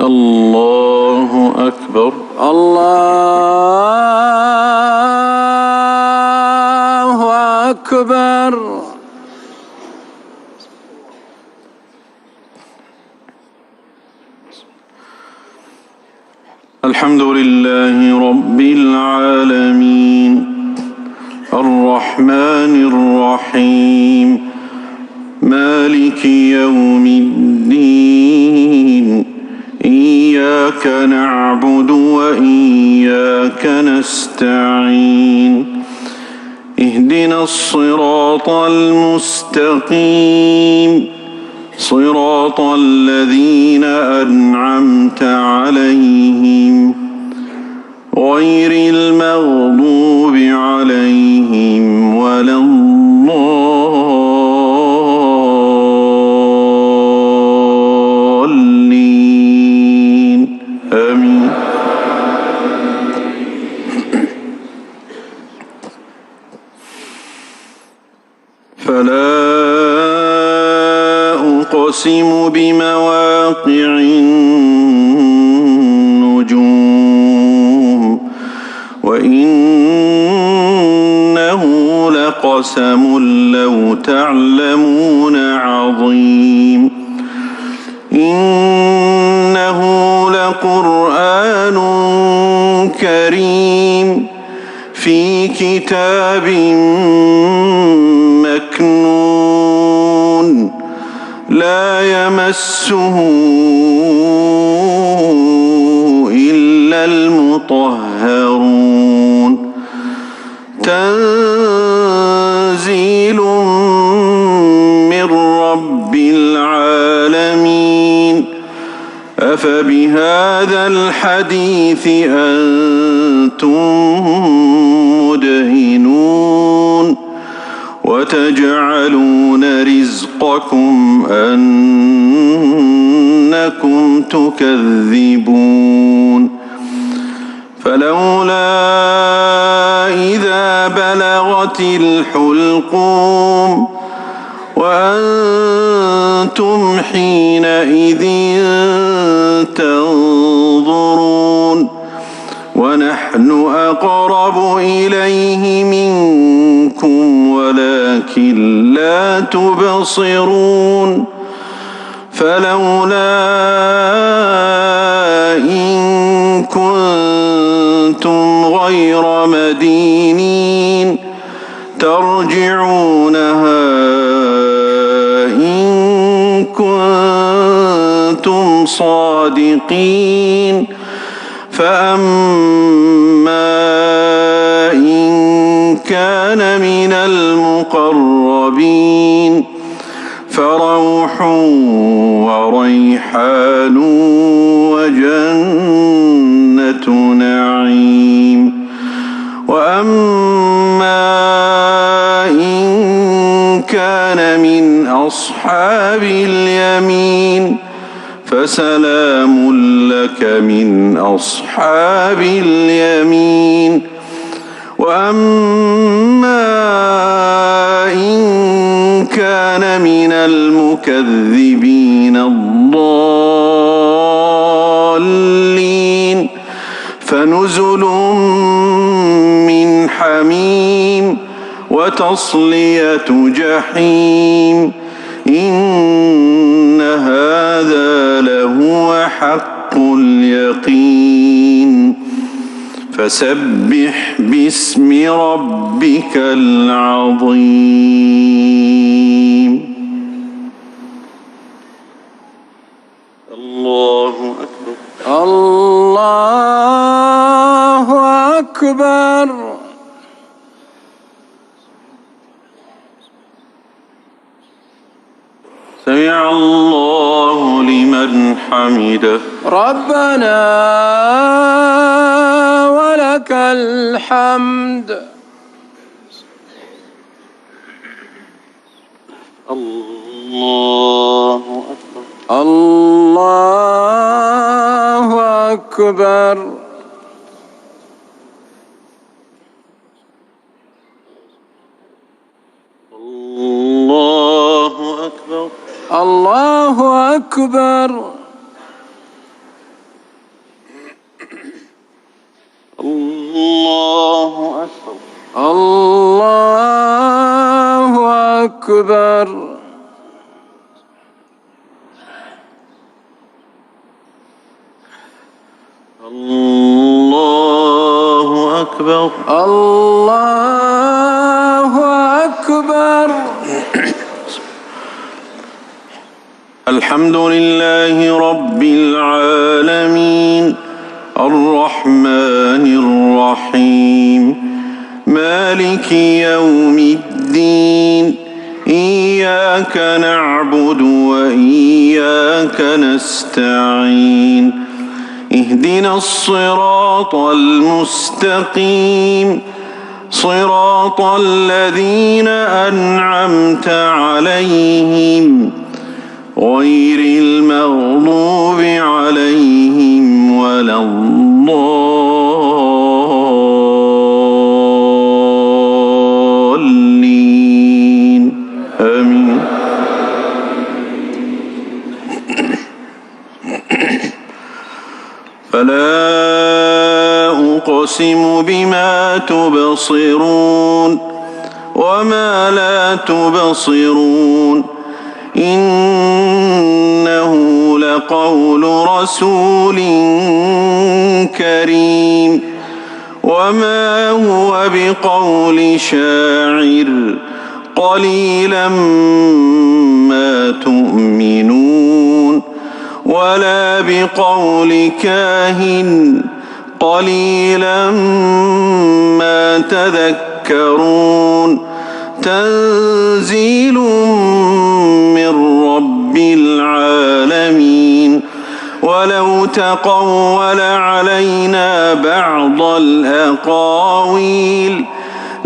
الله أكبر. الله أكبر. الحمد لله رب العالمين الرحمن الرحيم مالك يوم الدين إياك نعبد وإياك نستعين اهدنا الصراط المستقيم صراط الذين أنعمت عليهم غير المغضوب عليهم ولا الضالين آمين. فلا أقسم بمواقع النجوم وإنه لقسم لو تعلمون عظيم إنه لقرآن كريم في كتاب مكنون لا يمسه إلا المطهرون تنزيل من رب العالمين أفبهذا الحديث أنتم مدهنون وتجعلون رزقكم أنكم تكذبون فلولا إذا بلغت الحلقوم وأنتم حينئذ تنظرون ونحن أقرب إليه منكم ولكن لا تبصرون فلولا إن كنتم غير مدينين ترجعونها إن كنتم صادقين فأما إن كان من المقربين فروح وريحان وجنة نعيم وأما إن كان من أصحاب اليمين فسلام لك من أصحاب اليمين وأما إن كان من المكذبين الضالين فنزل من حميم وتصلية جحيم إن هذا لهو حق اليقين فسبح باسم ربك العظيم. الله أكبر. الله أكبر. سمع الله لمن حمده. ربنا ولك الحمد. الله أكبر. الله أكبر. الله أكبر. الله أكبر. الله أكبر. الله أكبر. الله أكبر. الله أكبر. الحمد لله رب العالمين الرحمن الرحيم مالك يوم الدين إياك نعبد وإياك نستعين اهدنا الصراط المستقيم صراط الذين أنعمت عليهم غير المغضوب عليهم ولا الضالين آمين. فلا أقسم بما تبصرون وما لا تبصرون إنه لقول رسول كريم وما هو بقول شاعر قليلا ما تؤمنون ولا بقول كاهن قليلا ما تذكرون تنزيل من رب العالمين ولو تقول علينا بعض الأقاويل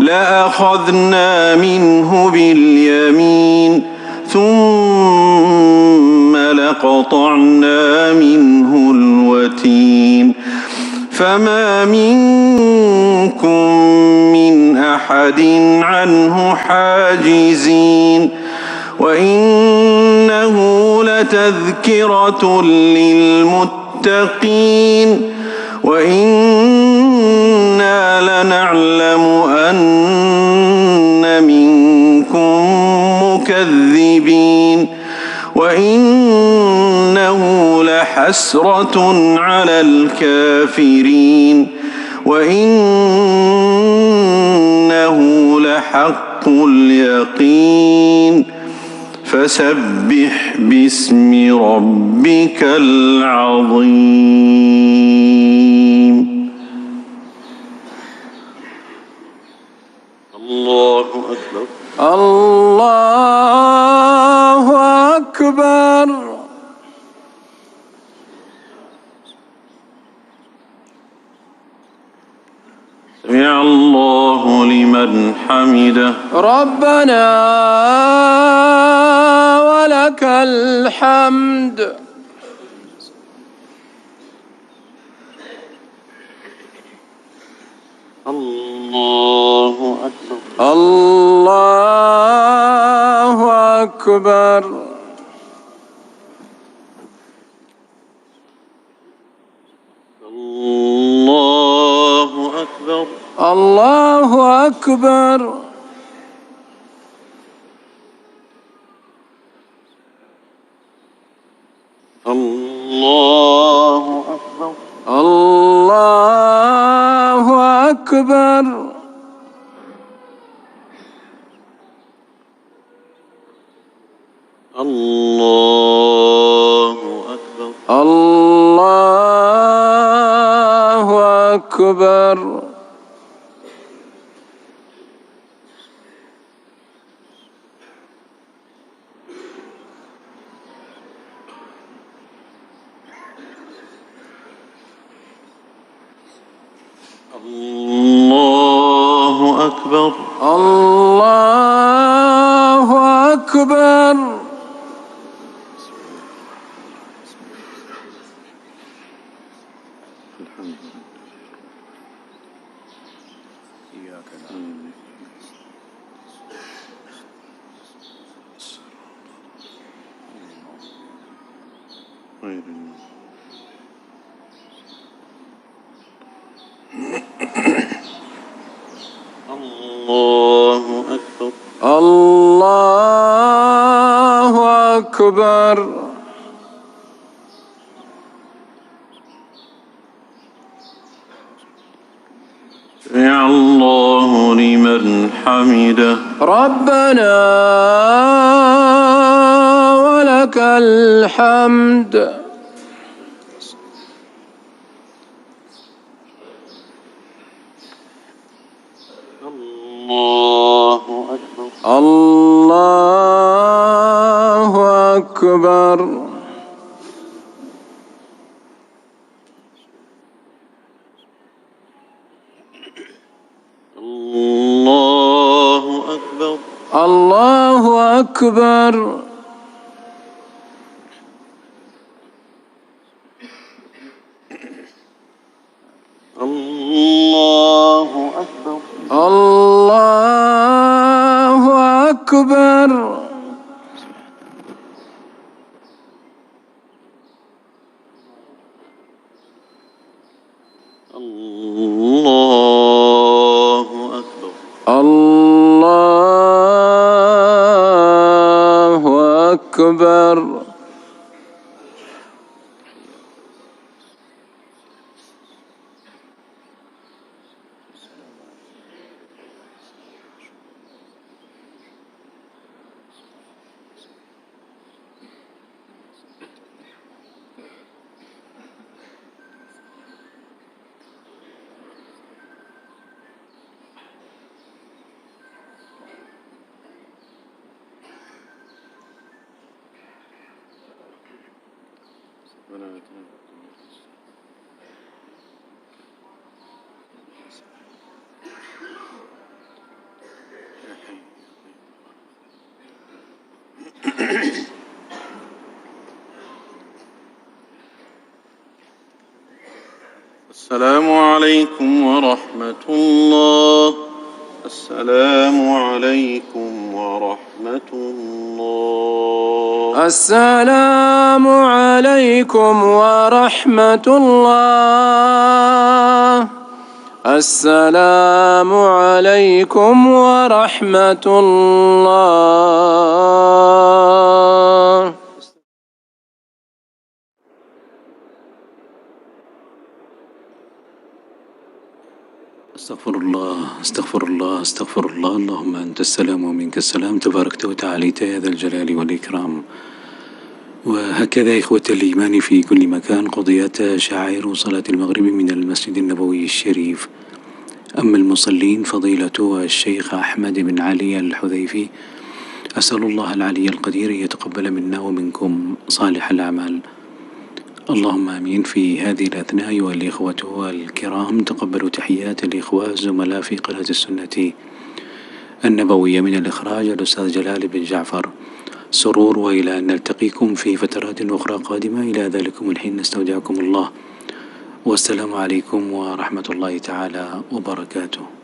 لأخذنا منه باليمين ثم لقطعنا منه الوتين فما منكم من أحد عنه حاجزين وإنه لتذكرة للمتقين وإنا لنعلم أن منكم مكذبين وإنه لحسرة على الكافرين وإنه لحق اليقين فسبح باسم ربك العظيم. الله أكبر. الله أكبر. سمع الله لمن حمده. ربنا ولك الحمد. الله أكبر. الله أكبر. الله أكبر. الله أكبر. الله أكبر. الله أكبر. الله أكبر. الله أكبر. الله أكبر. الله أكبر. غير المغضوب أكبر. سمع الله لمن حمده. ربنا ولك الحمد. الله أكبر. الله أكبر. الله أكبر. الله أكبر. الله أكبر. الله أكبر. الله أكبر. الله أكبر. السلام عليكم ورحمة الله. السلام عليكم ورحمة الله. السلام عليكم ورحمة الله. السلام عليكم ورحمة الله. استغفر الله استغفر الله استغفر الله. اللهم أنت السلام ومنك السلام، تباركت وتعاليت يا ذا الجلال والإكرام. وهكذا إخوة الإيمان في كل مكان قضيت شعائر صلاة المغرب من المسجد النبوي الشريف. أما المصلين فضيلة الشيخ أحمد بن علي الحذيفي، أسأل الله العلي القدير يتقبل منا ومنكم صالح الأعمال، اللهم آمين. في هذه الأثناء أيها الإخوة الكرام، تقبلوا تحيات الإخوة الزملاء في قناة السنة النبوية من الإخراج الأستاذ جلال بن جعفر. سرور وإلى أن نلتقيكم في فترات أخرى قادمة. إلى ذلكم الحين نستودعكم الله، والسلام عليكم ورحمة الله تعالى وبركاته.